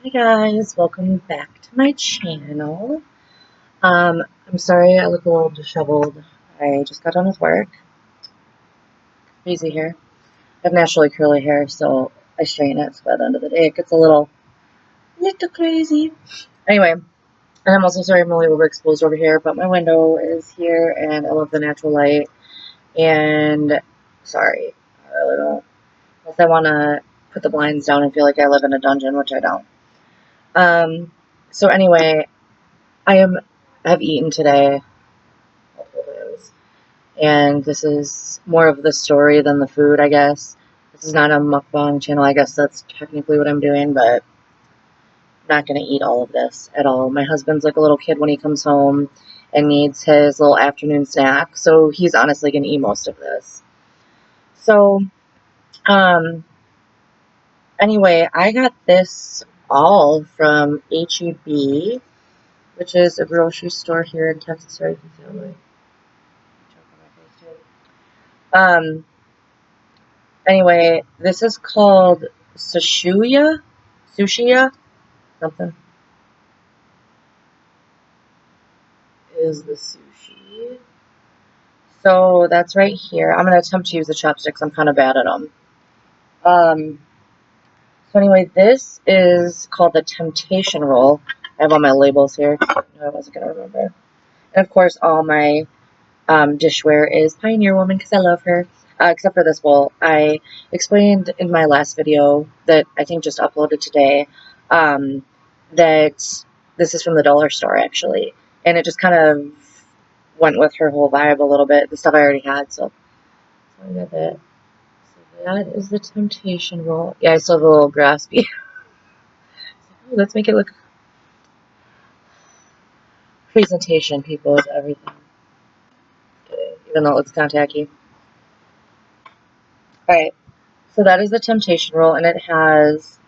Hi guys, welcome back to my channel. I'm sorry I look a little disheveled. I just got done with work. Crazy hair. I have naturally curly hair, so I straighten it, so by the end of the day it gets a little crazy. Anyway, and I'm also sorry I'm really overexposed over here, but my window is here and I love the natural light. And sorry, I really don't. Unless I want to put the blinds down and feel like I live in a dungeon, which I don't. So anyway, I have eaten today multiple times, and this is more of the story than the food, I guess. This is not a mukbang channel. I guess that's technically what I'm doing, but I'm not going to eat all of this at all. My husband's like a little kid when he comes home and needs his little afternoon snack, so he's honestly going to eat most of this. So, um, anyway, I got this all from HEB, which is a grocery store here in Texas. Sorry, you can see all my choke on my face too. Anyway, this is called Sushiya, something is the sushi. So that's right here. I'm gonna attempt to use the chopsticks. I'm kind of bad at them. Um, so anyway, this is called the temptation roll. I have all my labels here. I wasn't gonna remember. And of course, all my dishware is Pioneer Woman because I love her. Except for this bowl. I explained in my last video that I think just uploaded today that this is from the dollar store actually. And it just kind of went with her whole vibe a little bit. The stuff I already had, so I got that. So that is the temptation roll. Yeah, I still have the little graspy. Let's make it look presentation, people, is everything. Even though it looks kind of tacky. Alright. So that is the temptation roll, and it has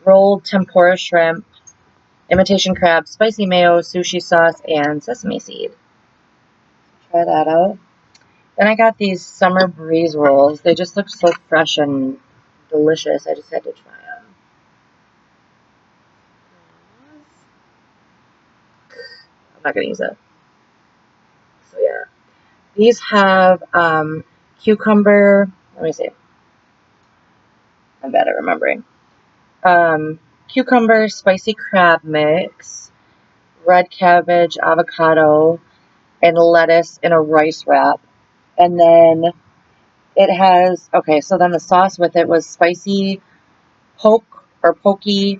rolled tempura shrimp, imitation crab, spicy mayo, sushi sauce, and sesame seed. Try that out. Then I got these summer breeze rolls. They just look so fresh and delicious. I just had to try them. I'm not going to use it. So yeah. These have cucumber. Let me see. I'm bad at remembering. Cucumber, spicy crab mix, red cabbage, avocado, and lettuce in a rice wrap. And then it has, okay, so then the sauce with it was spicy poke or pokey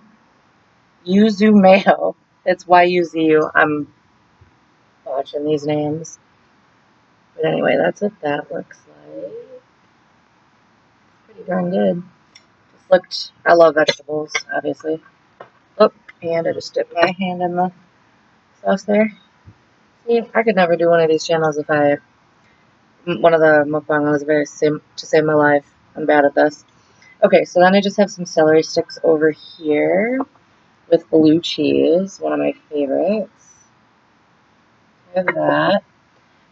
yuzu mayo. It's Y-U-Z-U. I'm botching these names. But anyway, that's what that looks like. Pretty darn good. Just looked, I love vegetables, obviously. Oh, and I just dipped my hand in the sauce there. See, I could never do one of these channels if one of the mukbang was to save my life. I'm bad at this. Okay, so then I just have some celery sticks over here with blue cheese, one of my favorites. I have that.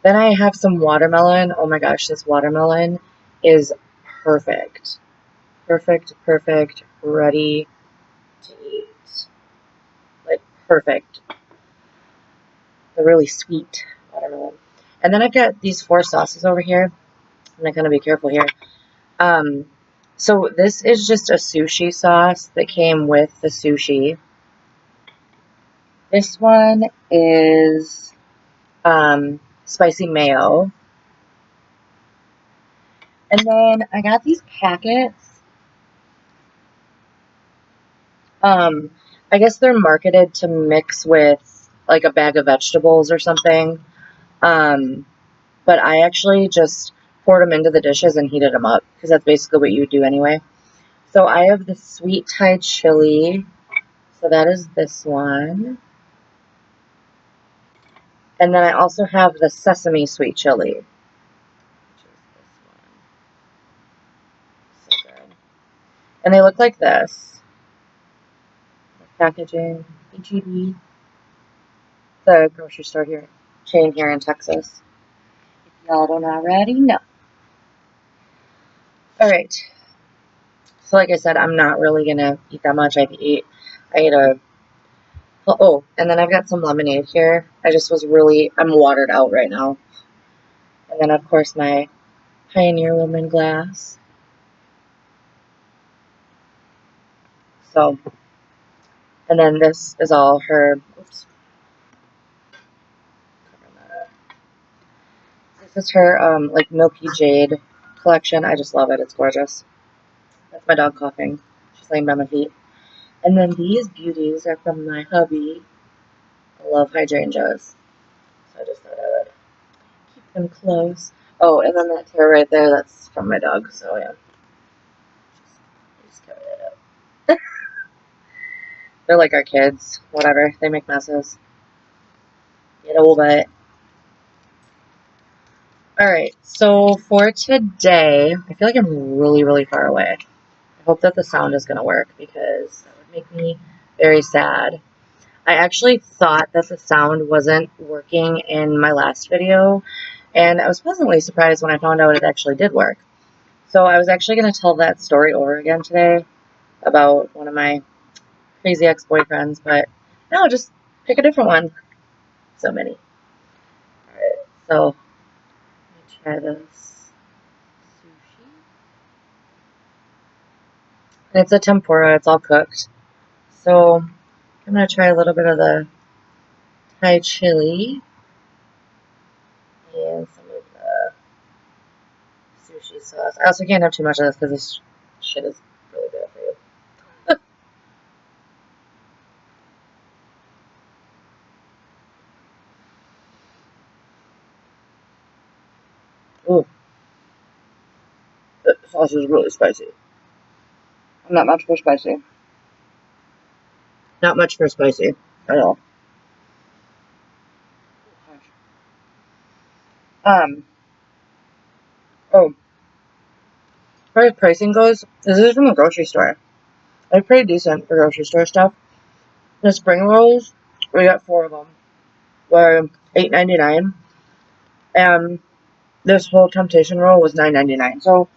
Then I have some watermelon. Oh my gosh, this watermelon is perfect. Perfect, perfect, ready to eat. Like, perfect. The really sweet watermelon. And then I've got these 4 sauces over here. I'm not going to be careful here. So this is just a sushi sauce that came with the sushi. This one is spicy mayo. And then I got these packets. I guess they're marketed to mix with like a bag of vegetables or something. But I actually just poured them into the dishes and heated them up because that's basically what you would do anyway. So I have the sweet Thai chili. So that is this one. And then I also have the sesame sweet chili. Which is this one. So good. And they look like this. Packaging. HEB. The grocery store here. Chain here in Texas. If y'all don't already know. Alright. So like I said, I'm not really going to eat that much. I ate a, oh, and then I've got some lemonade here. I'm watered out right now. And then of course my Pioneer Woman glass. So, and then this is all her, oops. This is her, like Milky Jade collection. I just love it. It's gorgeous. That's my dog coughing. She's laying by my feet. And then these beauties are from my hubby. I love hydrangeas. So I just thought I would keep them close. Oh, and then that tear right there, that's from my dog. So yeah. Just cover it up. They're like our kids. Whatever. They make messes. Get over it. Alright, so for today, I feel like I'm really, really far away. I hope that the sound is going to work because that would make me very sad. I actually thought that the sound wasn't working in my last video, and I was pleasantly surprised when I found out it actually did work. So I was actually going to tell that story over again today about one of my crazy ex-boyfriends, but no, just pick a different one. So many. Alright, so let me try this sushi. And it's a tempura, it's all cooked. So I'm going to try a little bit of the Thai chili and some of the sushi sauce. I also can't have too much of this because this shit is really bad for you. Ooh, the sauce is really spicy. I'm not much for spicy. Not much for spicy at all. Um, oh, as far as pricing goes, this is from the grocery store. It's pretty decent for grocery store stuff. The spring rolls, we got 4 of them, were $8.99, and this whole temptation roll was $9.99. So,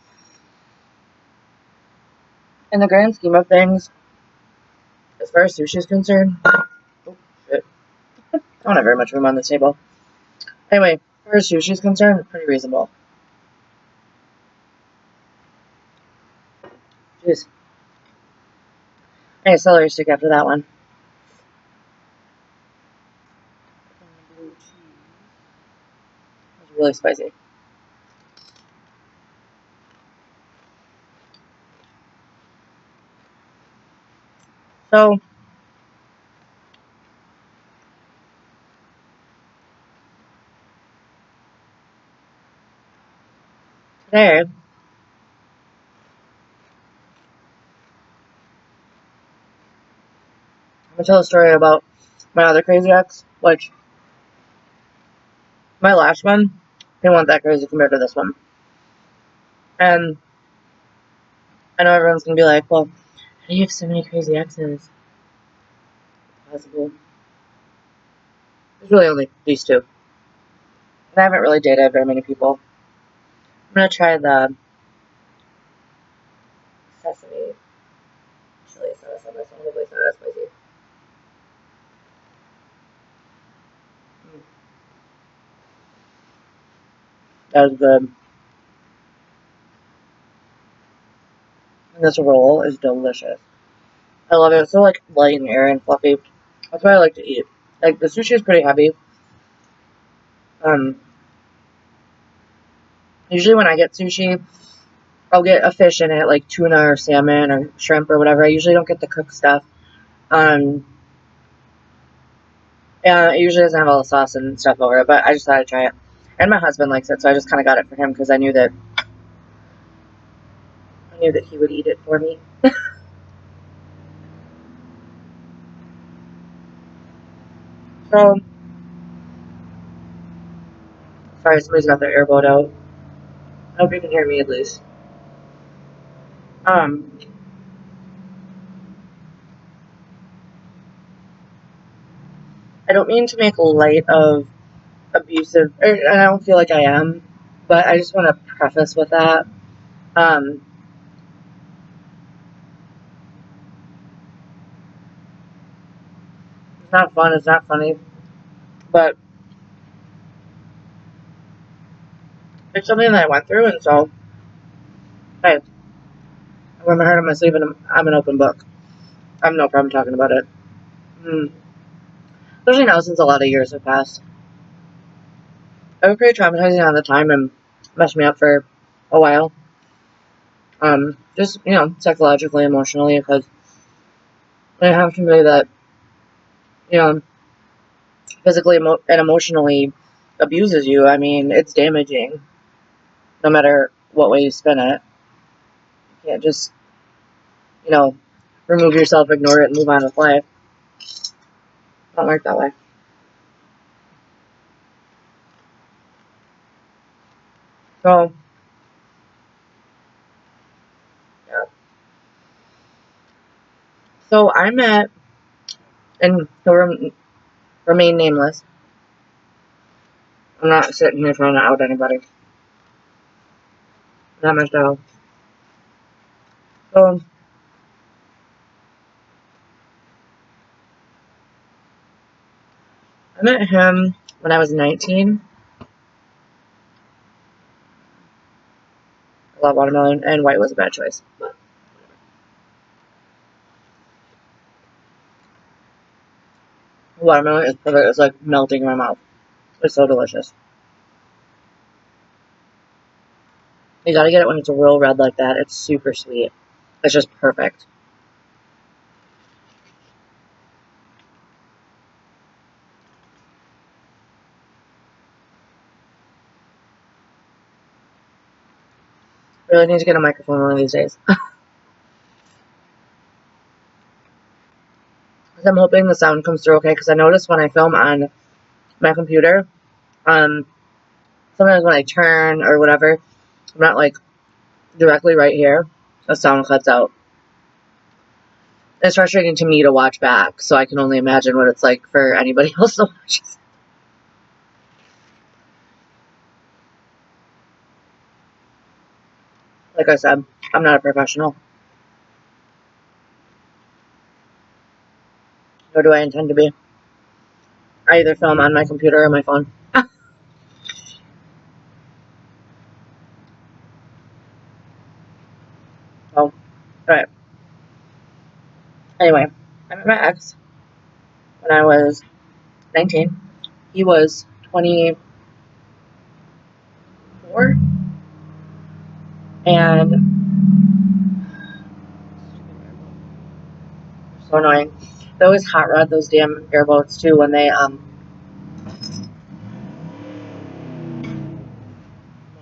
in the grand scheme of things, as far as sushi is concerned, oh shit, I don't have very much room on this table. Anyway, as far as sushi is concerned, it's pretty reasonable. Jeez. Hey, celery stick after that one. It's really spicy. So, today, I'm going to tell a story about my other crazy ex, which, my last one, didn't want that crazy compared to this one. And I know everyone's going to be like, well, how do you have so many crazy exes? Possible. There's really only these 2. And I haven't really dated very many people. I'm going to try the sesame chili sauce on this one. Hopefully it's not that spicy. That was good. And this roll is delicious. I love it. It's so like light and airy and fluffy. That's what I like to eat. Like the sushi is pretty heavy. Usually when I get sushi, I'll get a fish in it, like tuna or salmon or shrimp or whatever. I usually don't get the cooked stuff. And it usually doesn't have all the sauce and stuff over it, but I just thought I'd try it. And my husband likes it, so I just kind of got it for him because I knew that he would eat it for me. So, sorry, somebody's got their airboat out. I hope you can hear me at least. Um, I don't mean to make light of abusive, and I don't feel like I am, but I just want to preface with that. Um, not fun. It's not funny. But it's something that I went through, and so, hey, when I heard on my sleeve, and I'm an open book. I have no problem talking about it. Especially now, since a lot of years have passed. It was pretty traumatizing at the time and messed me up for a while. Just, psychologically, emotionally, because when you have somebody that, you know, physically and emotionally abuses you, I mean, it's damaging, no matter what way you spin it. You can't just, you know, remove yourself, ignore it, and move on with life. Don't work that way. So, yeah. So I met, and he'll remain nameless. I'm not sitting here trying to out anybody. Not myself. So, I met him when I was 19. I love watermelon, and white was a bad choice. But watermelon is perfect. It's like melting in my mouth. It's so delicious. You gotta get it when it's a real red like that. It's super sweet. It's just perfect. Really need to get a microphone one of these days. I'm hoping the sound comes through okay, because I noticed when I film on my computer, um, sometimes when I turn or whatever, I'm not like directly right here, the sound cuts out. It's frustrating to me to watch back, so I can only imagine what it's like for anybody else to watch. Like I said, I'm not a professional, nor do I intend to be. I either film on my computer or my phone. So, alright. Anyway, I met my ex when I was 19. He was 24, and so annoying. They always hot rod those damn airboats too when they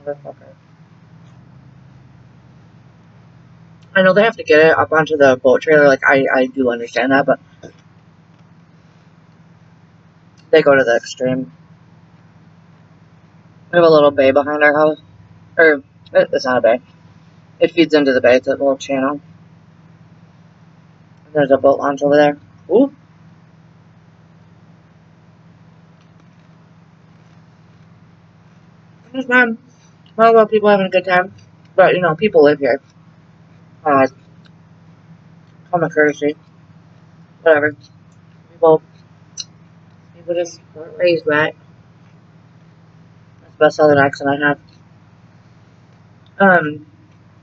motherfucker. I know they have to get it up onto the boat trailer, like I do understand that, but they go to the extreme. We have a little bay behind our house. Or it's not a bay. It feeds into the bay, it's a little channel. There's a boat launch over there. Ooh. It's fun. All about people having a good time. But people live here. Uh common courtesy. Whatever. People just weren't raised right. That's the best southern accent I have.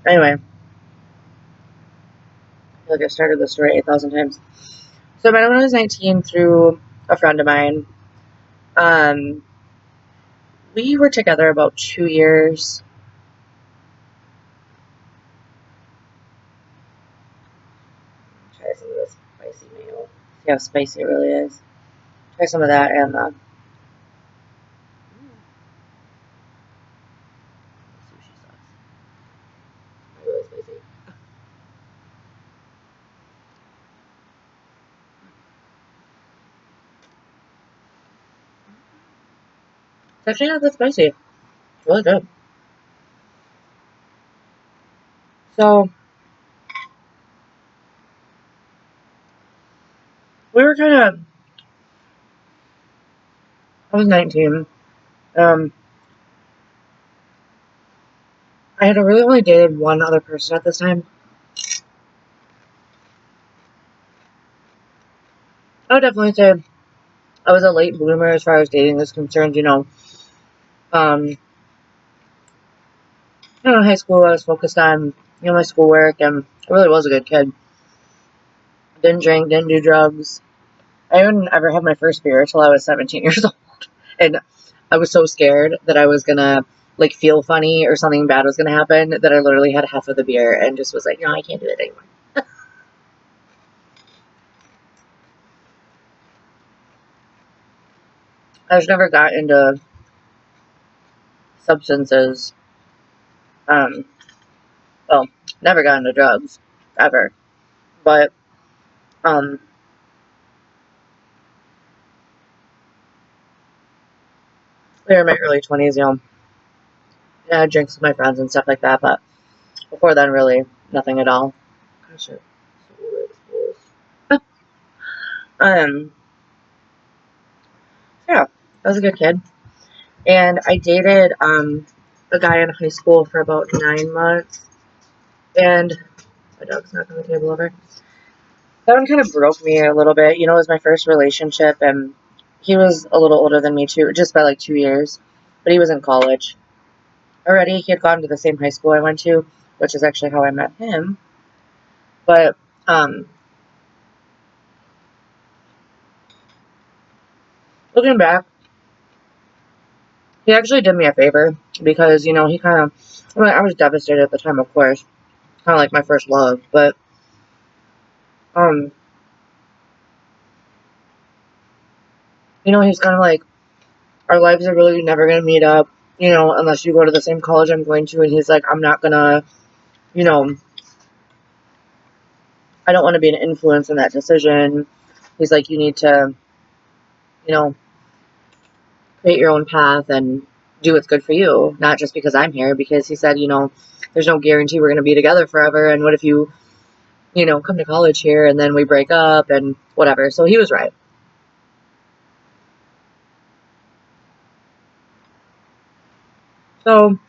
Anyway, I feel like I started this story 8,000 times. So I met him when I was 19 through a friend of mine. Um, we were together about 2 years. Try some of this spicy mayo. See how spicy it really is. Try some of that and the sushi sauce. Really spicy. It's actually not that spicy. It's really good. So we were kind of. I was 19. Um, I had really only dated one other person at this time. I would definitely say I was a late bloomer as far as dating is concerned, in high school I was focused on, my schoolwork, and I really was a good kid. Didn't drink, didn't do drugs. I didn't ever have my first beer until I was 17 years old. And I was so scared that I was gonna like feel funny or something bad was gonna happen that I literally had half of the beer and just was like, no, I can't do it anymore. I just never got into substances. Um, well, never got into drugs ever. But we were in my early 20s, Yeah, I had drinks with my friends and stuff like that. But before then, really nothing at all. Gosh, um, yeah, I was a good kid. And I dated a guy in high school for about 9 months. And my dog's knocking the table over. That one kind of broke me a little bit. It was my first relationship, and he was a little older than me too, just by like 2 years. But he was in college already. He had gone to the same high school I went to, which is actually how I met him. But looking back, he actually did me a favor because he kind of. I was devastated at the time, of course, kind of like my first love, but um, he's kind of like, our lives are really never gonna meet up, unless you go to the same college I'm going to, and he's like, I'm not gonna, you know, I don't want to be an influence in that decision. He's like, you need to, you know, create your own path and do what's good for you, not just because I'm here. Because he said, there's no guarantee we're going to be together forever. And what if you, come to college here and then we break up and whatever. So he was right. So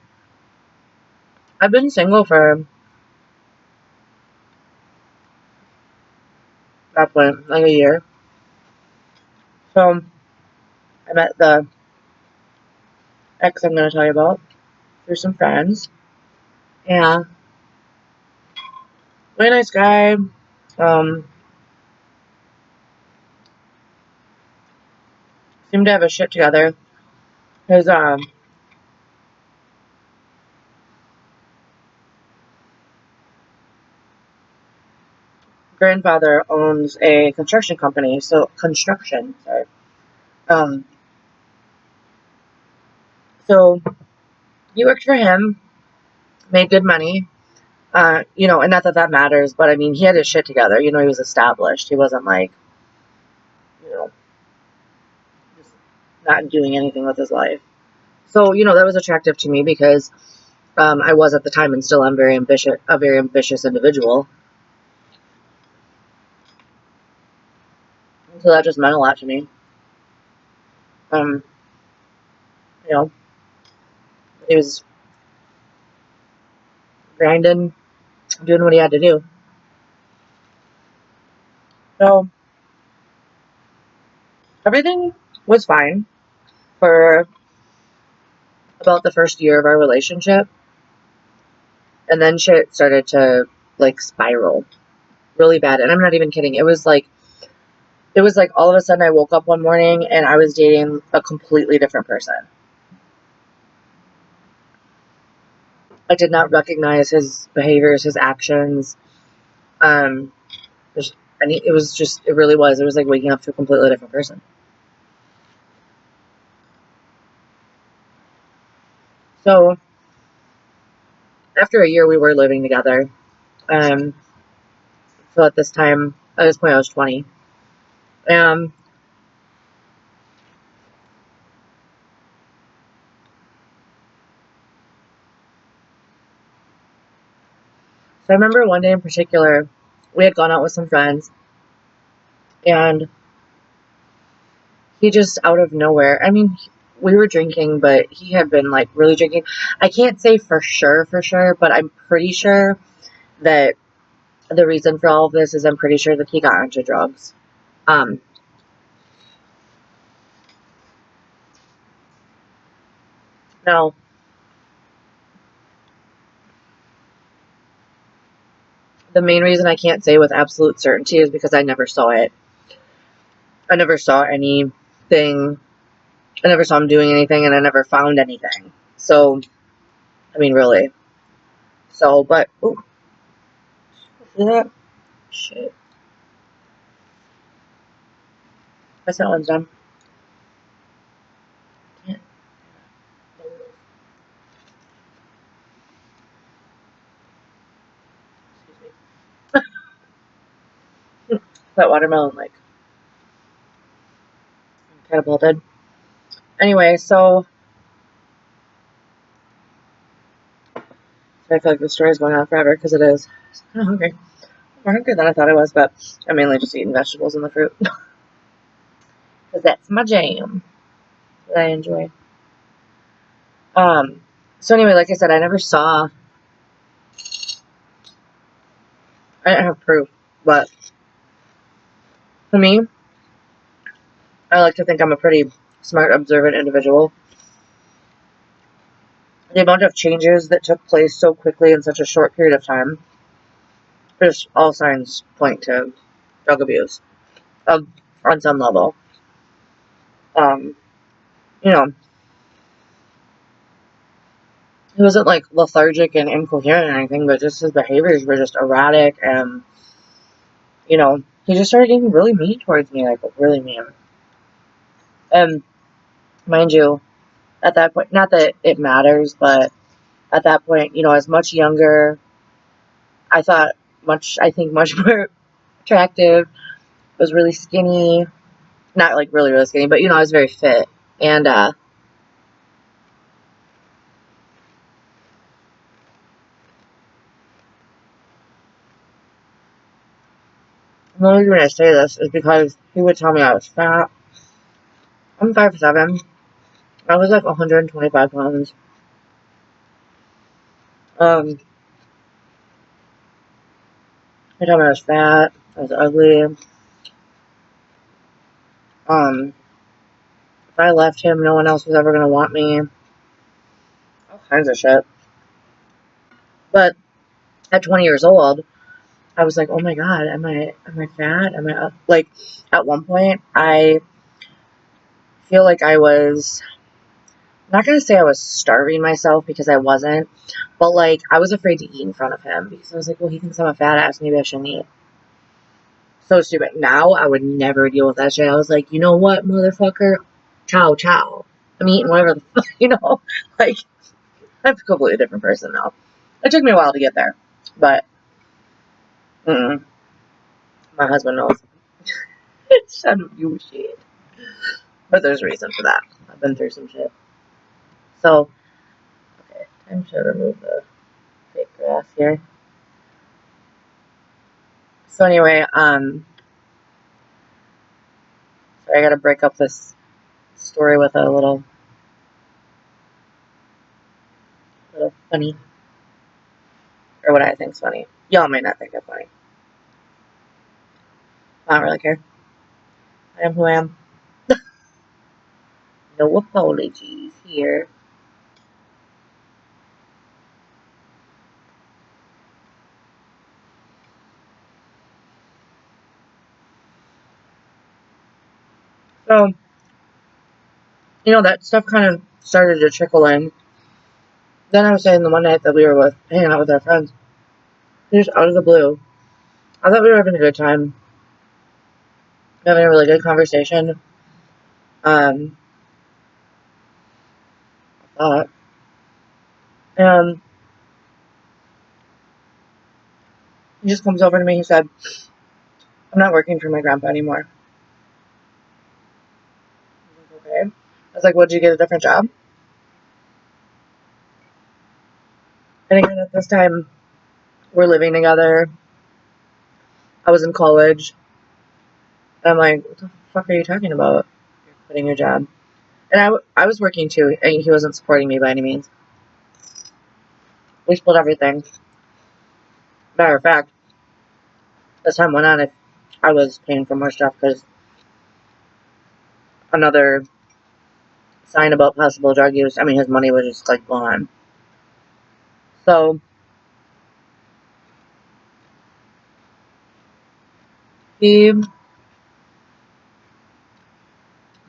I've been single for that point, like a year. So I met the ex I'm going to tell you about through some friends. Yeah, really nice guy. Um, seemed to have his shit together. His grandfather owns a construction company. Sorry. Um, so he worked for him, made good money. And not that that matters, but I mean, he had his shit together. He was established. He wasn't like, you know, just not doing anything with his life. So, that was attractive to me because I was at the time and still am a very ambitious individual. So that just meant a lot to me. Um, you know, he was grinding, doing what he had to do. So everything was fine for about the first year of our relationship. And then shit started to like spiral really bad. And I'm not even kidding. It was like all of a sudden I woke up one morning and I was dating a completely different person. I did not recognize his behaviors, his actions. Um, it really was. It was like waking up to a completely different person. So after a year, we were living together. Um, so at this point, I was 20. Um, so I remember one day in particular, we had gone out with some friends, and he just out of nowhere. I mean, we were drinking, but he had been like really drinking. I can't say for sure, but I'm pretty sure that the reason for all of this is I'm pretty sure that he got into drugs. Um, Now, the main reason I can't say with absolute certainty is because I never saw it. I never saw anything. I never saw him doing anything, and I never found anything. So, I mean, really. So, but, ooh, see that? Shit. Guess that one's done. Can't. Excuse me. That watermelon, like, catapulted. Anyway, so I feel like the story's going on forever because it is. I'm kind of hungry. More hungry than I thought I was, but I'm mainly just eating vegetables and the fruit. Because that's my jam that I enjoy. So anyway, like I said, I never saw, I didn't have proof, but for me, I like to think I'm a pretty smart, observant individual. The amount of changes that took place so quickly in such a short period of time, just all signs point to drug abuse on some level. Um, you know, he wasn't like lethargic and incoherent or anything, but just his behaviors were just erratic, and he just started getting really mean towards me, like really mean. And mind you, at that point, not that it matters, but at that point, I was much younger. I think much more attractive. Was really skinny, not like really, really skinny, but I was very fit. And the only reason I say this is because he would tell me I was fat. I'm 5'7". I was like 125 pounds. Um, he told me I was fat. I was ugly. If I left him, no one else was ever gonna want me. All kinds of shit. But at 20 years old, I was like, oh my god, am I fat? Am I up? Like, at one point, I feel like I was, I'm not gonna say I was starving myself because I wasn't, but like, I was afraid to eat in front of him because I was like, well, he thinks I'm a fat ass, maybe I shouldn't eat. So stupid. Now, I would never deal with that shit. I was like, you know what, motherfucker? Chow chow. I'm eating whatever the fuck, like, I'm a completely different person now. It took me a while to get there, but my husband knows. Son of you shit. But there's a reason for that. I've been through some shit. So, okay, time to remove the fake grass here. So anyway, sorry, I gotta break up this story with a little funny, or what I think's funny. Y'all might not think it's funny. I don't really care. I am who I am. No apologies here. So, that stuff kind of started to trickle in. Then I was saying the one night that we were hanging out with our friends, just out of the blue, I thought we were having a good time, having a really good conversation. Um, I thought. And he just comes over to me. He said, I'm not working for my grandpa anymore. I was like, okay. I was like, would you get a different job? And again, at this time, we're living together. I was in college. And I'm like, what the fuck are you talking about? You're quitting your job. And I was working too, and he wasn't supporting me by any means. We split everything. Matter of fact, as time went on, I was paying for more stuff because another sign about possible drug use. I mean, his money was just like gone. So he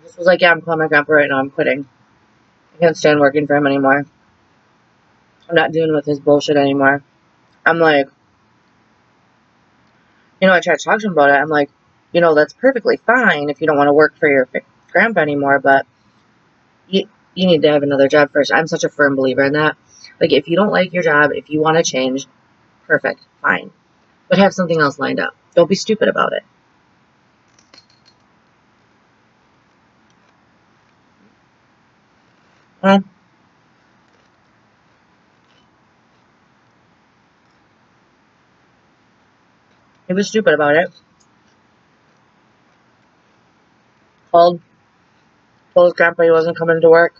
just was like, yeah, I'm calling my grandpa right now. I'm quitting. I can't stand working for him anymore. I'm not dealing with his bullshit anymore. I'm like, I tried to talk to him about it. I'm like, that's perfectly fine if you don't want to work for your grandpa anymore, but you need to have another job first. I'm such a firm believer in that. Like, if you don't like your job, if you want to change, perfect, fine. But have something else lined up. Don't be stupid about it. He was stupid about it. Told his grandpa he wasn't coming to work.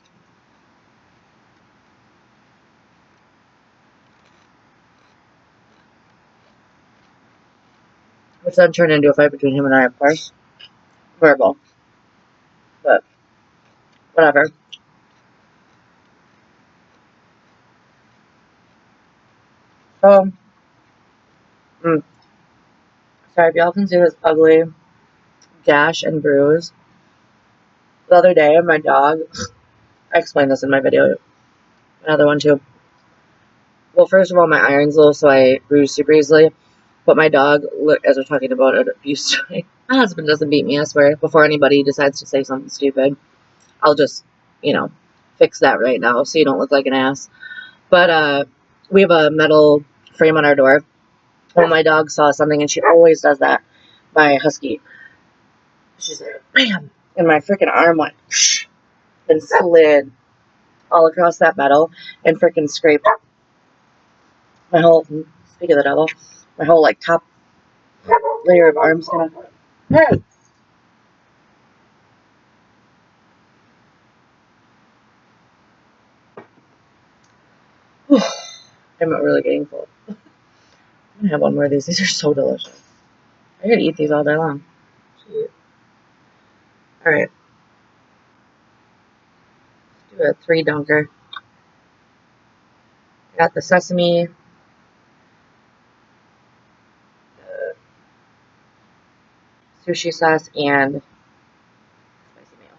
Which then turned into a fight between him and I, of course. Verbal. But whatever. So, sorry if y'all can see this ugly gash and bruise. The other day, my dog, I explained this in my video, another one too. Well, first of all, my iron's low, so I bruise super easily. But my dog, as we're talking about it, abuse, my husband doesn't beat me, I swear. Before anybody decides to say something stupid, I'll just, fix that right now so you don't look like an ass. But we have a metal frame on our door. Well, my dog saw something, and she always does that. My husky. She's like, bam! And my freaking arm went, and slid all across that metal and freaking scraped my whole, speak of the devil, my whole, top layer of arms kind of, hey! I'm not really getting full. I'm gonna have one more of these. These are so delicious. I could eat these all day long. Alright. Let's do a 3-dunker. I got the sesame, sushi sauce, and spicy mayo.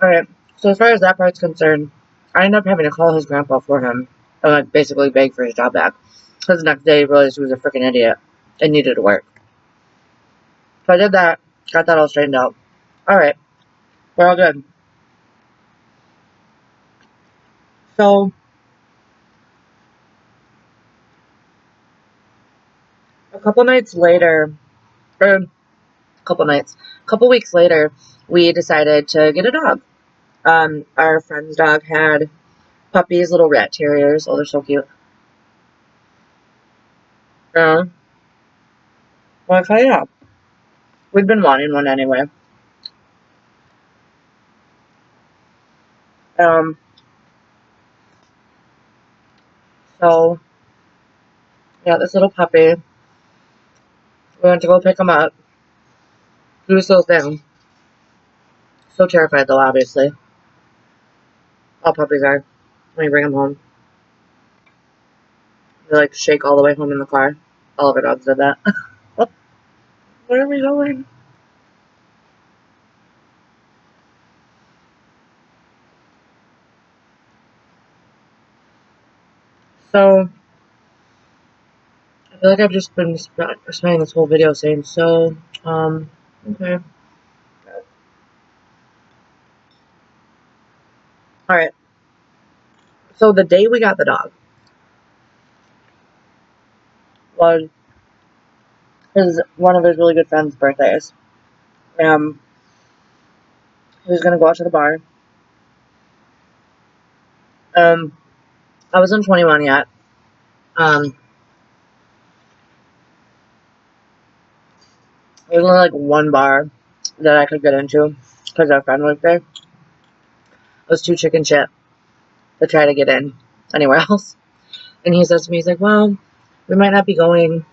Alright, so as far as that part's concerned, I ended up having to call his grandpa for him and basically beg for his job back. Because the next day he realized he was a freaking idiot and needed to work. So I did that, got that all straightened out. Alright, we're all good. So, a couple weeks later, we decided to get a dog. Our friend's dog had puppies, little rat terriers. Oh, they're so cute. Well, yeah. We'd been wanting one anyway. Um, so, yeah, this little puppy, we went to go pick him up. He was so thin. So terrified, though, obviously. All puppies are when you bring them home. They, shake all the way home in the car. All of our dogs did that. Where are we going? So, I feel like I've just been spending this whole video saying, so, okay. Alright. So, the day we got the dog was one of his really good friend's birthdays. He was going to go out to the bar. I wasn't 21 yet. There was only, one bar that I could get into because our friend was there. It was too chicken shit to try to get in. anywhere else. And he says to me, he's like, well, we might not be going,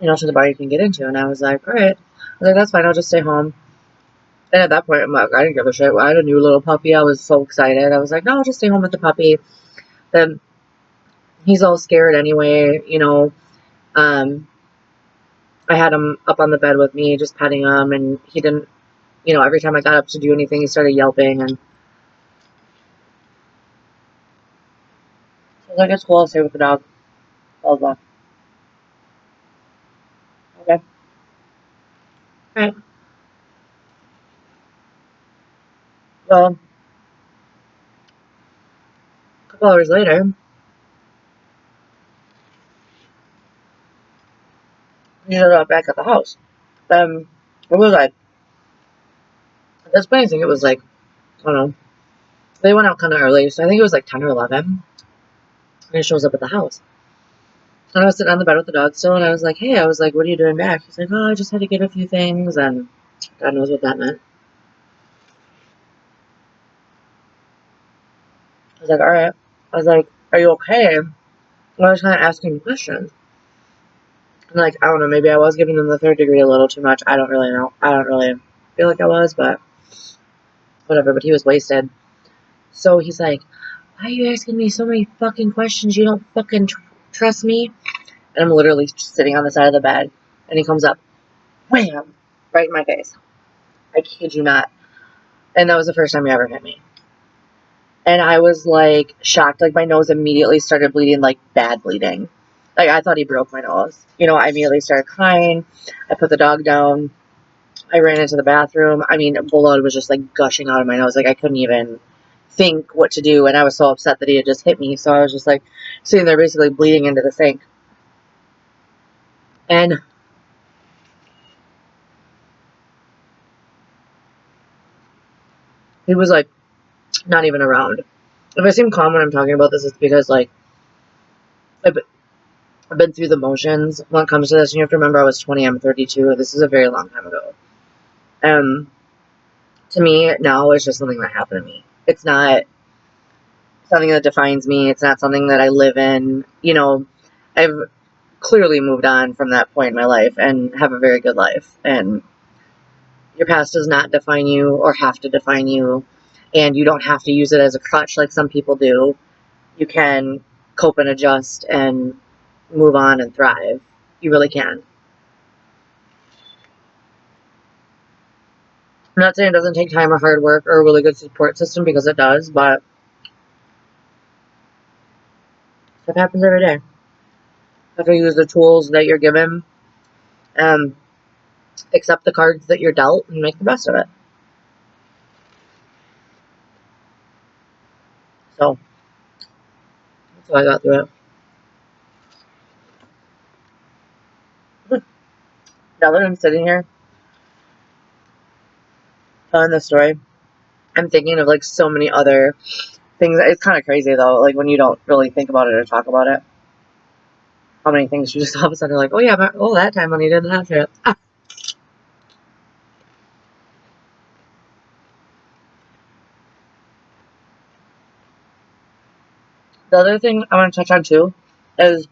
to the bar you can get into. And I was like, all right. I was like, that's fine. I'll just stay home. And at that point, I'm like, I didn't give a shit. I had a new little puppy. I was so excited. I was like, no, I'll just stay home with the puppy. Then he's all scared anyway, I had him up on the bed with me, just petting him, and he didn't, every time I got up to do anything, he started yelping, and I was like, it's cool, I'll stay with the dog. Blah, blah. Okay. Alright. Well, a couple hours later, he showed up back at the house. It was like, that's funny thing, it was like, I don't know, they went out kind of early, so I think it was like 10 or 11, and he shows up at the house. And I was sitting on the bed with the dog still, and I was like, hey, what are you doing back? He's like, oh, I just had to get a few things, and God knows what that meant. I was like, all right. I was like, are you okay? I was kind of asking questions. And like, I don't know, maybe I was giving him the third degree a little too much. I don't really know. I don't really feel like I was, but whatever. But he was wasted. So he's like, why are you asking me so many fucking questions? You don't fucking trust me? And I'm literally just sitting on the side of the bed. And he comes up, wham, right in my face. I kid you not. And that was the first time he ever hit me. And I was like shocked. Like my nose immediately started bleeding, like bad bleeding. Like I thought he broke my nose. I immediately started crying. I put the dog down. I ran into the bathroom. I mean, blood was just like gushing out of my nose. Like I couldn't even think what to do. And I was so upset that he had just hit me. So I was just like sitting there basically bleeding into the sink. And he was like not even around. If I seem calm when I'm talking about this, it's because like I've been through the motions when it comes to this. And you have to remember I was 20, I'm 32. This is a very long time ago. To me, now it's just something that happened to me. It's not something that defines me. It's not something that I live in. I've clearly moved on from that point in my life and have a very good life. And your past does not define you or have to define you. And you don't have to use it as a crutch like some people do. You can cope and adjust and move on and thrive. You really can. I'm not saying it doesn't take time or hard work or a really good support system, because it does, but it happens every day. You have to use the tools that you're given, um, accept the cards that you're dealt, and make the best of it. So, that's how I got through it. Now that I'm sitting here telling this story, I'm thinking of like so many other things. It's kind of crazy though, like when you don't really think about it or talk about it. How many things you just all of a sudden are like, oh yeah, but, oh, that time when you did that shit. The other thing I want to touch on too is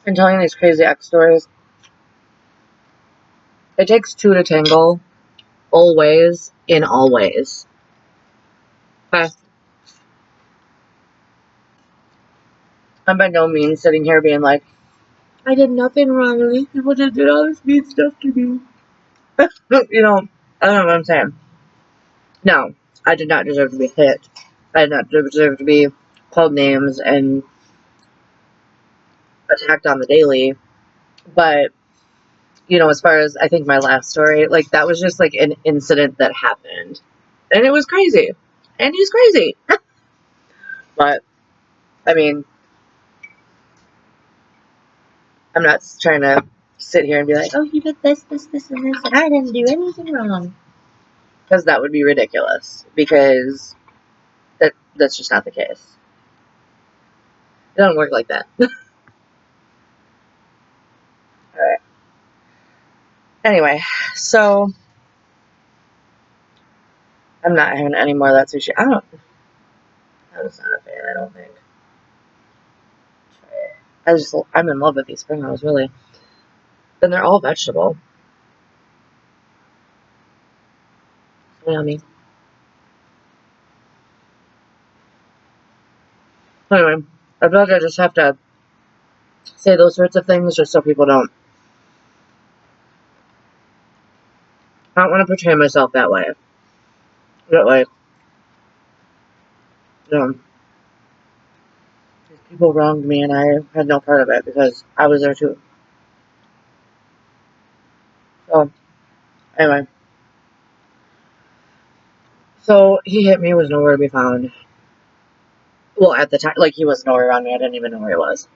in telling these crazy ex stories, it takes two to tangle, always, in all ways. Okay? I'm by no means sitting here being like, I did nothing wrong and these people just did all this mean stuff to me. I don't know what I'm saying. No, I did not deserve to be hit. I did not deserve to be called names and attacked on the daily. But, as far as I think my last story, like that was just like an incident that happened. And it was crazy. And he's crazy. But, I mean, I'm not trying to sit here and be like, oh, you did this, this, this, and this, and I didn't do anything wrong. Because that would be ridiculous. Because that's just not the case. It doesn't work like that. Anyway, so I'm not having any more of that sushi. I'm just not a fan, I don't think. I'm in love with these spring rolls, really. And they're all vegetable. So yummy. Anyway, I feel like I just have to say those sorts of things just so people don't. I don't want to portray myself that way. But, like, you know, people wronged me and I had no part of it because I was there too. So, anyway. So, he hit me, was nowhere to be found. Well, at the time, like, he was nowhere around me. I didn't even know where he was.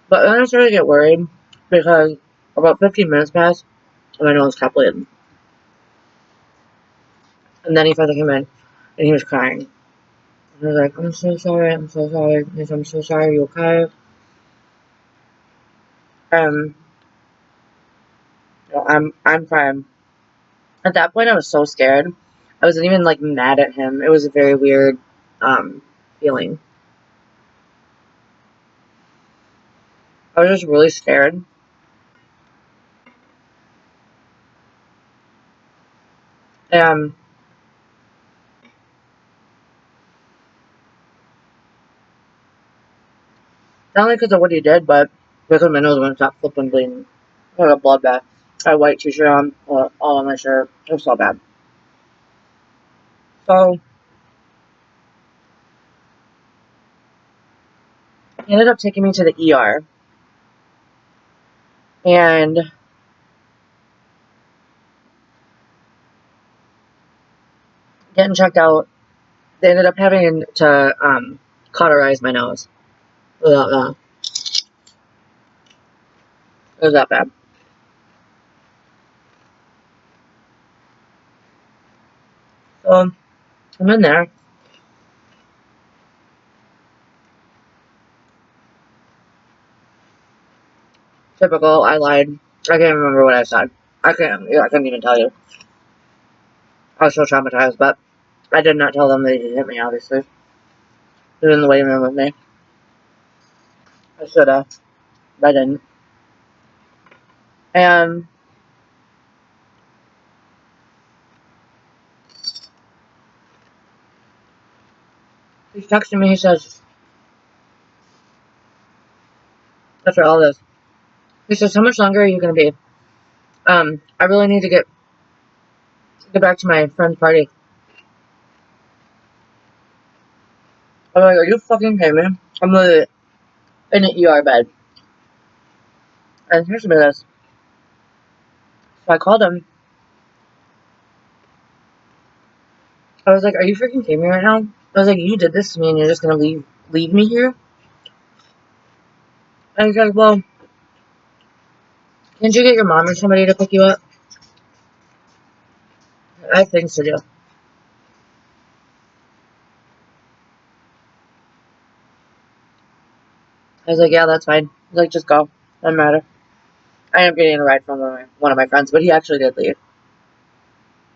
But then I started to get worried because about 15 minutes passed and my nose kept bleeding. And then he finally came in and he was crying. And I was like, I'm so sorry, I'm so sorry. He said, I'm so sorry, are you okay? Um, I'm fine. At that point, I was so scared. I wasn't even like mad at him. It was a very weird feeling. I was just really scared. Um, Not only because of what he did, but because my nose wouldn't stop flipping bleeding. I had a bloodbath. I had a white t-shirt on, all on my shirt. It was so bad. So he ended up taking me to the ER and getting checked out. They ended up having to cauterize my nose. Without that, it was that bad. So I'm in there. Typical. I lied. I can't remember what I said. I couldn't even tell you. I was so traumatized, but I did not tell them they did hit me, obviously. They were in the waiting room with me. I should have, but I didn't. And he's texting me, he says, after all this, he says, how much longer are you going to be? I really need to get back to my friend's party. I'm like, are you fucking kidding me? I'm literally in an ER bed. And here's some of this. So I called him. I was like, are you freaking kidding me right now? I was like, you did this to me and you're just going to leave me here? And he's like, well, can't you get your mom or somebody to pick you up? I have things to do. I was like, yeah, that's fine. He's like, just go. Doesn't matter. I ended up getting a ride from one of my friends, but he actually did leave.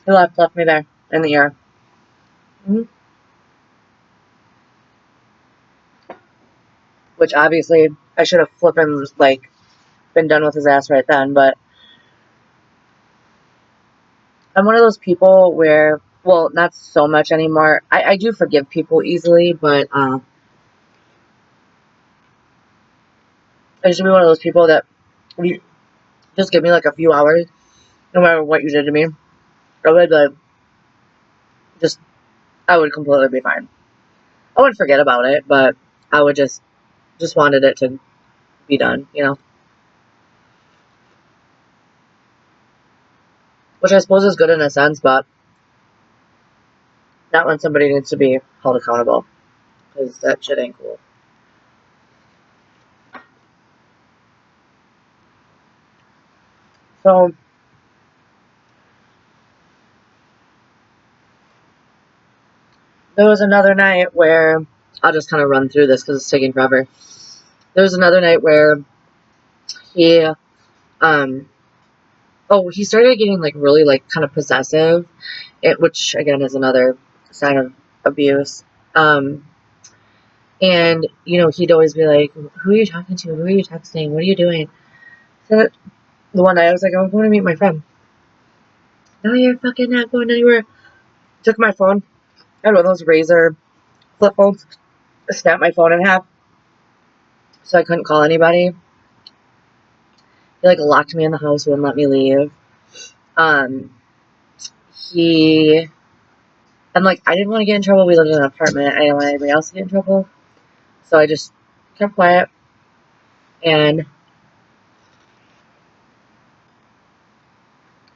He left me there in the ER. Mm-hmm. Which obviously I should have flipping like been done with his ass right then, but I'm one of those people where, well, not so much anymore. I do forgive people easily, but I used to be one of those people that you just give me like a few hours, no matter what you did to me. I would just I would completely be fine. I wouldn't forget about it, but I would just wanted it to be done, you know. Which I suppose is good in a sense, but not when somebody needs to be held accountable, because that shit ain't cool. So there was another night where I'll just kind of run through this because it's taking forever. There was another night where he, he started getting like really like kind of possessive, which again is another sign of abuse. And he'd always be like, "Who are you talking to? Who are you texting? What are you doing?" So the one night I was like, "I'm going to meet my friend." No, you're fucking not going anywhere. Took my phone. I had one of those Razor flip phones. Snapped my phone in half, so I couldn't call anybody. He like locked me in the house, wouldn't let me leave. Um, he I'm like, I didn't want to get in trouble. We lived in an apartment. I didn't want anybody else to get in trouble, so I just kept quiet. And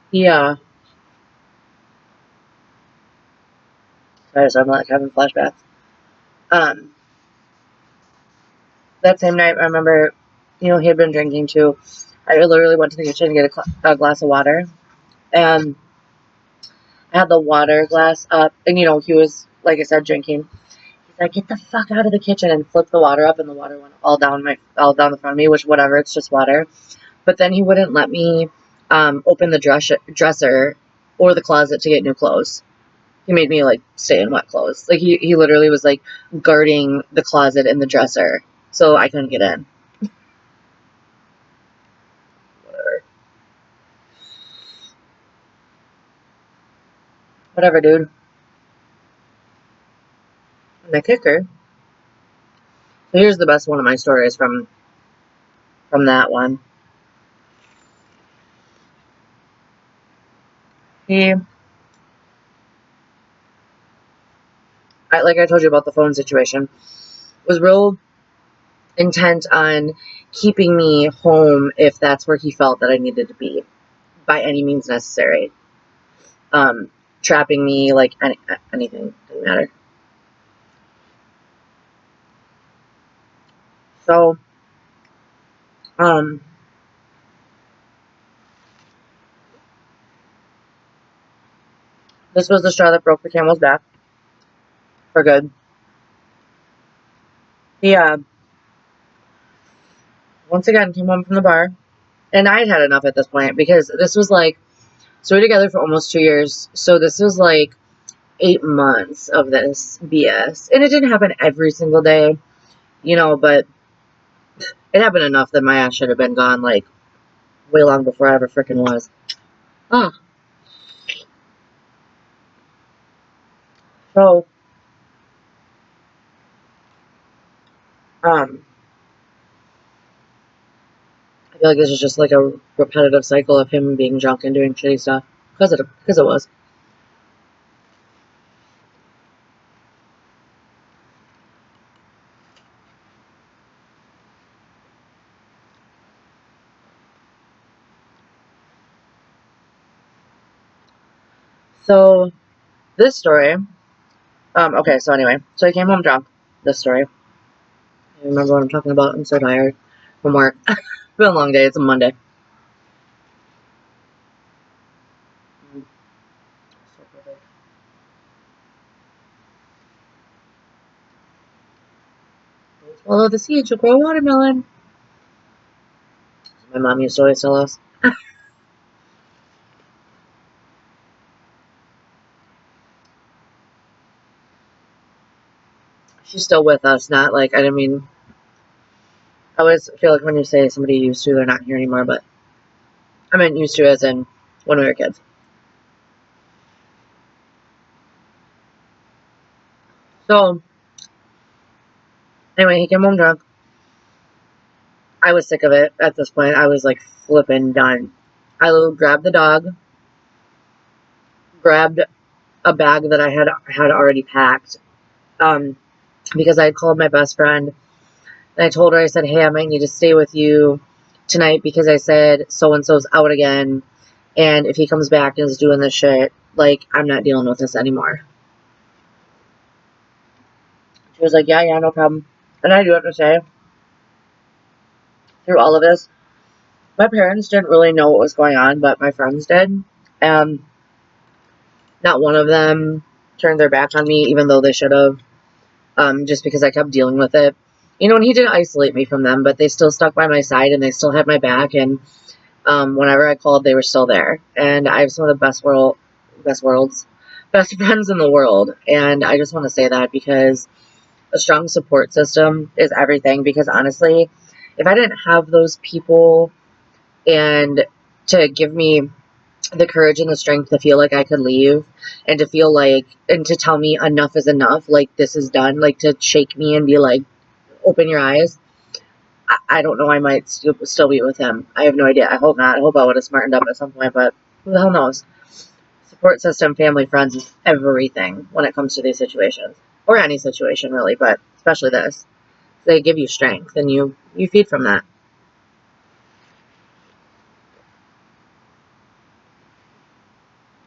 yeah, sorry, so I'm like having flashbacks. Um, that same night, I remember, he had been drinking too. I literally went to the kitchen to get a glass of water, and I had the water glass up, and he was, like I said, drinking. He's like, "Get the fuck out of the kitchen," and flipped the water up, and the water went all down the front of me, which whatever, it's just water. But then he wouldn't let me open the dresser or the closet to get new clothes. He made me like stay in wet clothes. Like he literally was like guarding the closet and the dresser, so I couldn't get in. Whatever, dude. And the kicker. So here's the best one of my stories from that one. He, like I told you about the phone situation, was real intent on keeping me home if that's where he felt that I needed to be by any means necessary. Trapping me, like anything, didn't matter. So, um, this was the straw that broke the camel's back for good. He, once again came home from the bar, and I'd had enough at this point because this was like, so we were together for almost 2 years, so this was like 8 months of this BS, and it didn't happen every single day, but it happened enough that my ass should have been gone like way long before I ever freaking was. Oh, so, um, I feel like this is just like a repetitive cycle of him being drunk and doing shitty stuff because it was. So this story, okay, so anyway, so I came home drunk. This story. I remember what I'm talking about. I'm so tired from work. It's been a long day. It's a Monday. So perfect. Swallow the seeds, you'll grow a watermelon. My mom used to always tell us. She's still with us, not like, I didn't mean, I always feel like when you say somebody used to, they're not here anymore, but I meant used to as in when we were kids. So, anyway, he came home drunk. I was sick of it at this point. I was like flipping done. I grabbed the dog, grabbed a bag that I had already packed, because I had called my best friend, and I told her, I said, "Hey, I might need to stay with you tonight because I said so-and-so's out again, and if he comes back and is doing this shit, like, I'm not dealing with this anymore." She was like, "Yeah, yeah, no problem." And I do have to say, through all of this, my parents didn't really know what was going on, but my friends did. Not one of them turned their back on me, even though they should have, just because I kept dealing with it. You know, and he didn't isolate me from them, but they still stuck by my side and they still had my back. And whenever I called, they were still there. And I have some of the best friends in the world. And I just want to say that because a strong support system is everything. Because honestly, if I didn't have those people and to give me the courage and the strength to feel like I could leave and to feel like, and to tell me enough is enough, like this is done, like to shake me and be like, open your eyes. I don't know. I might still be with him. I have no idea. I hope not. I hope I would have smartened up at some point, but who the hell knows? Support system, family, friends is everything when it comes to these situations, or any situation really, but especially this. They give you strength, and you feed from that.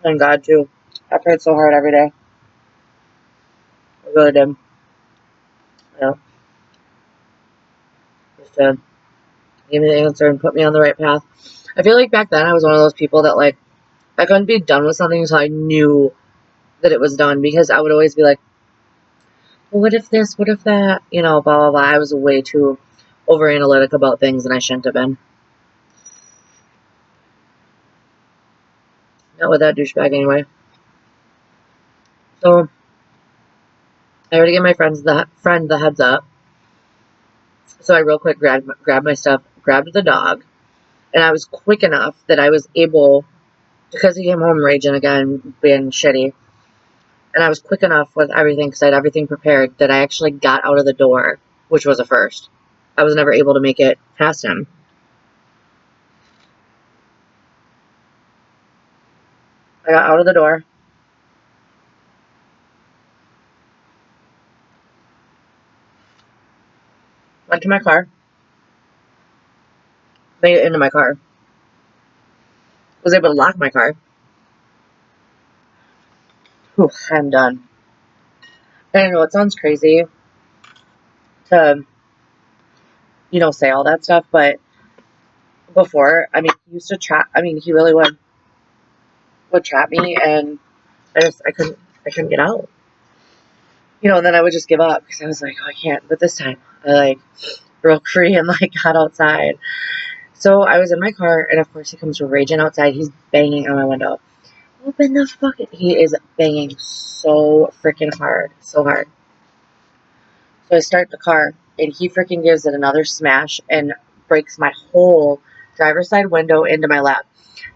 And God too. I prayed so hard every day. I really did. Yeah, just to give me the answer and put me on the right path. I feel like back then I was one of those people that like I couldn't be done with something until I knew that it was done, because I would always be like, well, what if this? What if that? You know, blah, blah, blah. I was way too over analytic about things, and I shouldn't have been. Not with that douchebag anyway. So I already gave my friend the heads up. So I real quick grabbed my stuff, grabbed the dog, and I was quick enough that I was able, because he came home raging again, being shitty, and I was quick enough with everything because I had everything prepared that I actually got out of the door, which was a first. I was never able to make it past him. I got out of the door, went to my car, made it into my car, was able to lock my car. Whew, I'm done. And I know it sounds crazy to, say all that stuff, but before, I mean, he used to trap, I mean, he really would trap me, and I couldn't get out. And then I would just give up because I was like, oh, I can't. But this time, I like broke free and like got outside. So I was in my car, and of course he comes raging outside. He's banging on my window. Open the fucking. He is banging so freaking hard, so hard. So I start the car, and he freaking gives it another smash and breaks my whole driver's side window into my lap.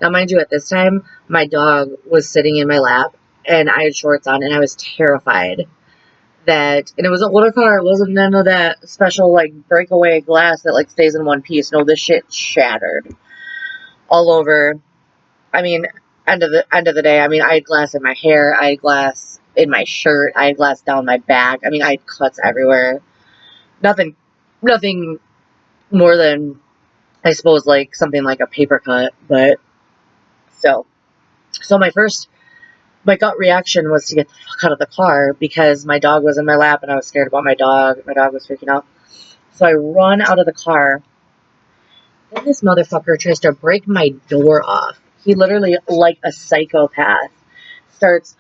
Now, mind you, at this time, my dog was sitting in my lap, and I had shorts on, and I was terrified and it was a little car. It wasn't none of that special, like, breakaway glass that, like, stays in one piece. No, this shit shattered all over. I mean, end of the day, I mean, I had glass in my hair. I had glass in my shirt. I had glass down my back. I mean, I had cuts everywhere. Nothing more than, I suppose, like, something like a paper cut, but still. So my gut reaction was to get the fuck out of the car because my dog was in my lap and I was scared about my dog. My dog was freaking out. So I run out of the car. Then this motherfucker tries to break my door off. He literally, like a psychopath, starts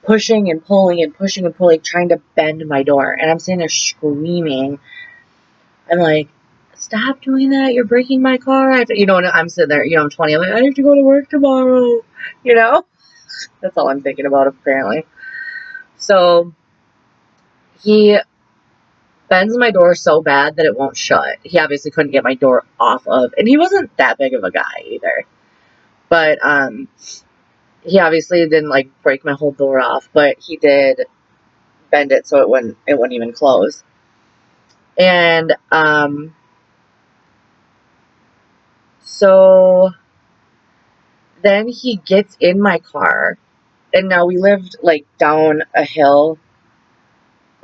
pushing and pulling and pushing and pulling, trying to bend my door. And I'm sitting there screaming. I'm like, stop doing that. You're breaking my car. And I'm sitting there, I'm 20. I'm like, I have to go to work tomorrow. That's all I'm thinking about, apparently. So he bends my door so bad that it won't shut. He obviously couldn't get my door off of, and he wasn't that big of a guy either. But he obviously didn't like break my whole door off, but he did bend it so it wouldn't even close. And so then he gets in my car, and now we lived like down a hill.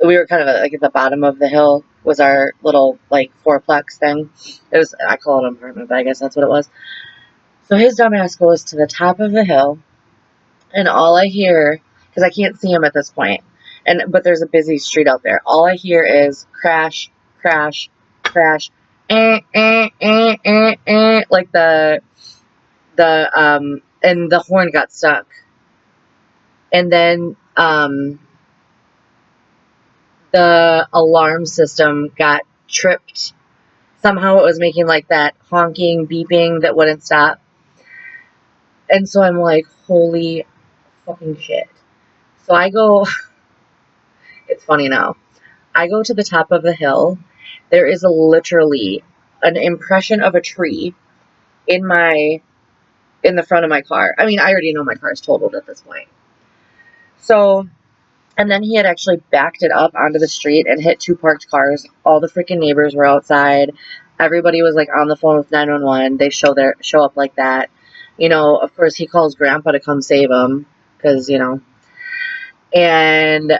We were kind of like at the bottom of the hill was our little like fourplex thing. I call it an apartment, but I guess that's what it was. So his dumbass goes to the top of the hill, and all I hear, because I can't see him at this point, but there's a busy street out there. All I hear is crash, crash, crash, like and the horn got stuck, and then the alarm system got tripped. Somehow it was making like that honking, beeping that wouldn't stop. And so I'm like, holy fucking shit. So I go, it's funny now. I go to the top of the hill. There is literally an impression of a tree in the front of my car. I mean, I already know my car is totaled at this point. So, and then he had actually backed it up onto the street and hit two parked cars. All the freaking neighbors were outside. Everybody was like on the phone with 911. They show up like that. You know, of course he calls grandpa to come save him because, you know. And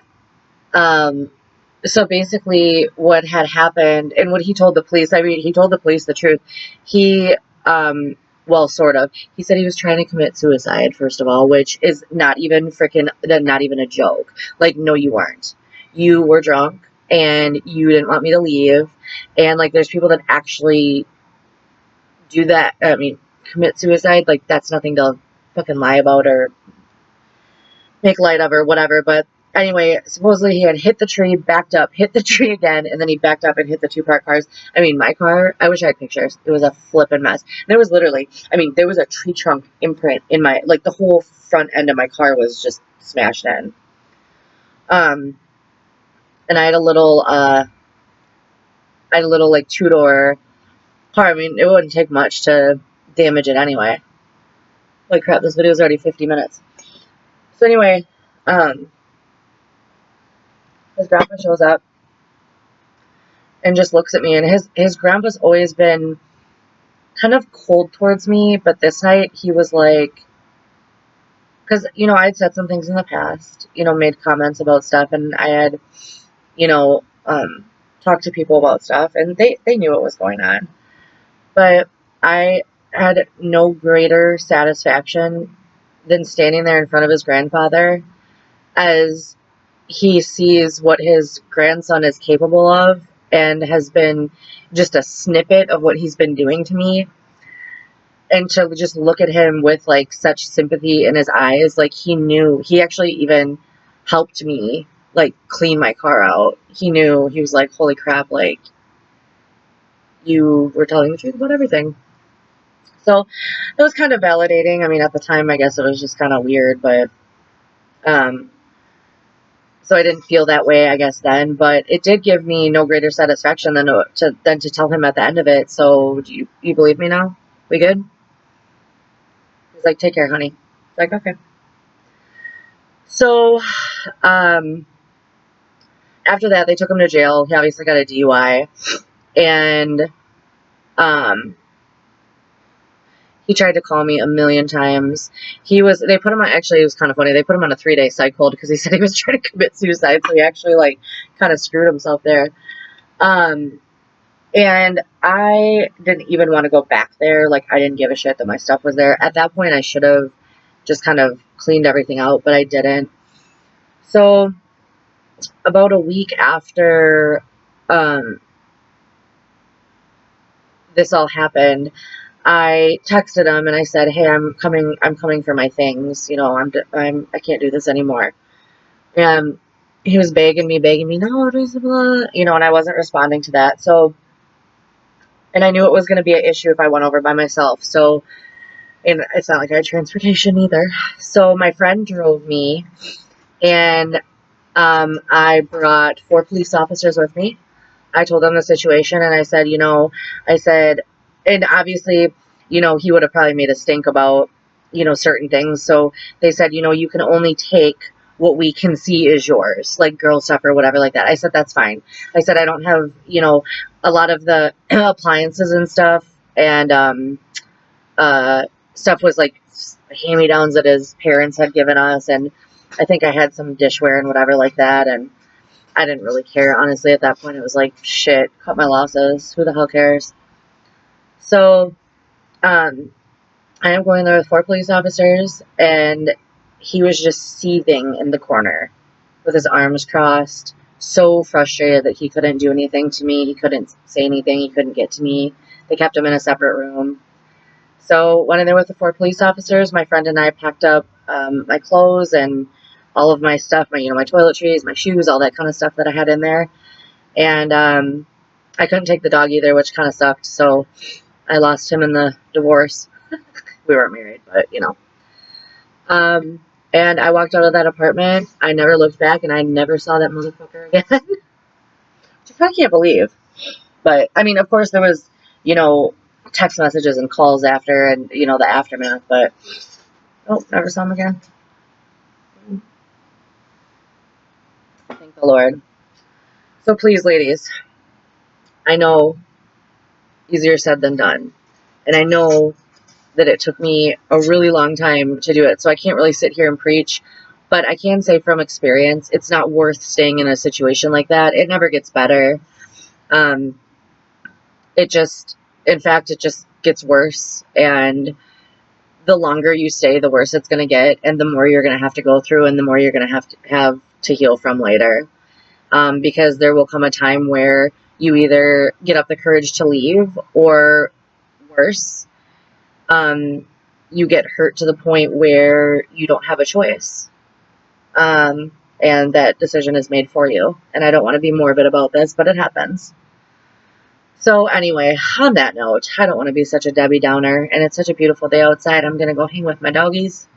so basically what had happened and what he told the police, I mean, he told the police the truth. He, well, sort of. He said he was trying to commit suicide, first of all, which is not even a joke. Like, no, you weren't. You were drunk and you didn't want me to leave. And, like, there's people that actually do that. I mean, commit suicide. Like, that's nothing to fucking lie about or make light of or whatever. But anyway, supposedly he had hit the tree, backed up, hit the tree again, and then he backed up and hit the two parked cars. I mean, my car, I wish I had pictures. It was a flippin' mess. There was literally, I mean, there was a tree trunk imprint in my, like, the whole front end of my car was just smashed in. And I had a little, like, two-door car. I mean, it wouldn't take much to damage it anyway. Holy crap, this video is already 50 minutes. So anyway, his grandpa shows up and just looks at me, and his grandpa's always been kind of cold towards me, but this night he was like, because, you know, I had said some things in the past, you know, made comments about stuff, and I had, you know, talked to people about stuff, and they knew what was going on. But I had no greater satisfaction than standing there in front of his grandfather as he sees what his grandson is capable of and has been just a snippet of what he's been doing to me. And to just look at him with like such sympathy in his eyes, like he knew, he actually even helped me like clean my car out. He knew, he was like, holy crap, like you were telling the truth about everything. So it was kind of validating. I mean, at the time, I guess it was just kind of weird, but so I didn't feel that way, I guess, then. But it did give me no greater satisfaction than to tell him at the end of it. So do you believe me now? We good? He's like, take care, honey. Like, okay. So after that, they took him to jail. He obviously got a DUI. And he tried to call me a million times. They put him on, actually, it was kind of funny. They put him on a 3-day psych hold because he said he was trying to commit suicide. So he actually, like, kind of screwed himself there. And I didn't even want to go back there. Like, I didn't give a shit that my stuff was there. At that point, I should have just kind of cleaned everything out, but I didn't. So about a week after this all happened, I texted him and I said, "Hey, I'm coming for my things. You know, I can't do this anymore." And he was begging me, no, blah, blah, you know, and I wasn't responding to that. So, and I knew it was going to be an issue if I went over by myself. So, and it's not like I had transportation either. So my friend drove me, and I brought 4 police officers with me. I told them the situation, and I said, and obviously, you know, he would have probably made a stink about, you know, certain things. So they said, you know, you can only take what we can see is yours, like girl stuff or whatever like that. I said, that's fine. I said, I don't have, you know, a lot of the appliances and stuff, and stuff was like hand-me-downs that his parents had given us, and I think I had some dishware and whatever like that, and I didn't really care, honestly. At that point, it was like, shit, cut my losses. Who the hell cares? So, I am going there with 4 police officers, and he was just seething in the corner with his arms crossed, so frustrated that he couldn't do anything to me. He couldn't say anything. He couldn't get to me. They kept him in a separate room. So, went in there with the 4 police officers. My friend and I packed up my clothes and all of my stuff, my toiletries, my shoes, all that kind of stuff that I had in there. And I couldn't take the dog either, which kind of sucked. So I lost him in the divorce. We weren't married, but you know. And I walked out of that apartment. I never looked back, and I never saw that motherfucker again. Which I kind of can't believe. But I mean, of course, there was, you know, text messages and calls after, and you know, the aftermath. But oh, never saw him again. Thank the Lord. So please, ladies, I know easier said than done, and I know that it took me a really long time to do it, so I can't really sit here and preach, but I can say from experience, it's not worth staying in a situation like that. It never gets better. It just, in fact, it just gets worse, and the longer you stay, the worse it's going to get, and the more you're going to have to go through, and the more you're going to have to heal from later, because there will come a time where you either get up the courage to leave, or worse, you get hurt to the point where you don't have a choice. And that decision is made for you. And I don't want to be morbid about this, but it happens. So anyway, on that note, I don't want to be such a Debbie Downer, and it's such a beautiful day outside. I'm going to go hang with my doggies.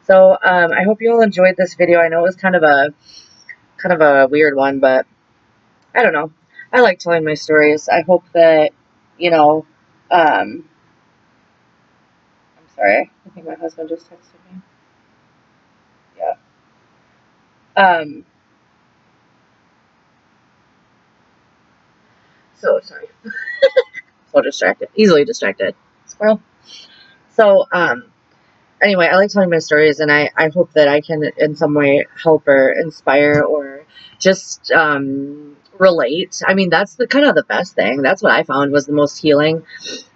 So I hope you all enjoyed this video. I know it was kind of a weird one, but I don't know. I like telling my stories. I hope that, you know, I'm sorry. I think my husband just texted me. Yeah. So sorry. So distracted. Easily distracted. Squirrel. So, anyway, I like telling my stories, and I hope that I can in some way help or inspire or just relate. I mean, that's the kind of the best thing. That's what I found was the most healing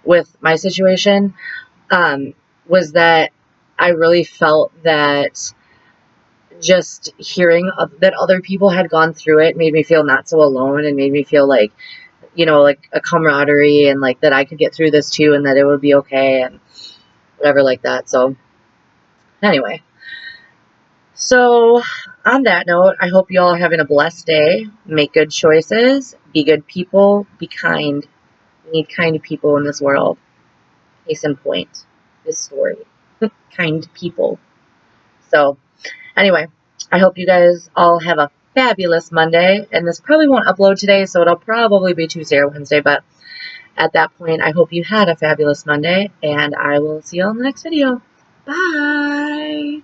with my situation, was that I really felt that just hearing that other people had gone through it made me feel not so alone, and made me feel like, you know, like a camaraderie, and like that I could get through this too, and that it would be okay, and whatever like that. So anyway, so on that note, I hope you all are having a blessed day. Make good choices. Be good people. Be kind. We need kind people in this world. Case in point, this story. Kind people. So anyway, I hope you guys all have a fabulous Monday. And this probably won't upload today, so it'll probably be Tuesday or Wednesday. But at that point, I hope you had a fabulous Monday. And I will see you all in the next video. Bye.